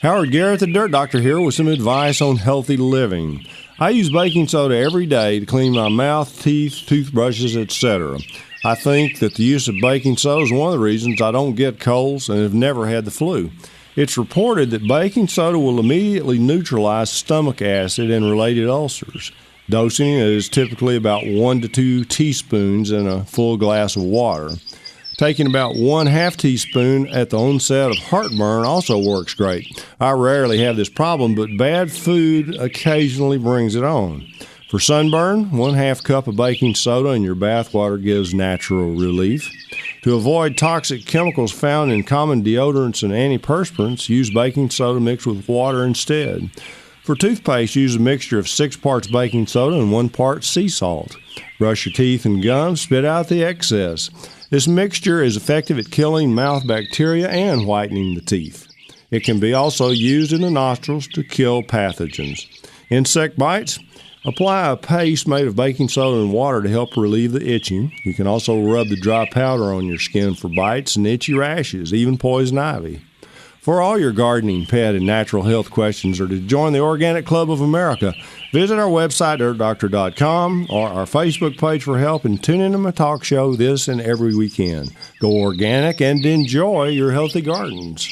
Howard Garrett, the Dirt Doctor, here with some advice on healthy living. I use baking soda every day to clean my mouth, teeth, toothbrushes, etc. I think that the use of baking soda is one of the reasons I don't get colds and have never had the flu. It's reported that baking soda will immediately neutralize stomach acid and related ulcers. Dosing is typically about 1 to 2 teaspoons in a full glass of water. Taking about 1/2 teaspoon at the onset of heartburn also works great. I rarely have this problem, but bad food occasionally brings it on. For sunburn, 1/2 cup of baking soda in your bath water gives natural relief. To avoid toxic chemicals found in common deodorants and antiperspirants, use baking soda mixed with water instead. For toothpaste, use a mixture of 6 parts baking soda and 1 part sea salt. Brush your teeth and gums, spit out the excess. This mixture is effective at killing mouth bacteria and whitening the teeth. It can be also used in the nostrils to kill pathogens. Insect bites? Apply a paste made of baking soda and water to help relieve the itching. You can also rub the dry powder on your skin for bites and itchy rashes, even poison ivy. For all your gardening, pet, and natural health questions or to join the Organic Club of America, visit our website, dirtdoctor.com, or our Facebook page for help, and tune into my talk show this and every weekend. Go organic and enjoy your healthy gardens.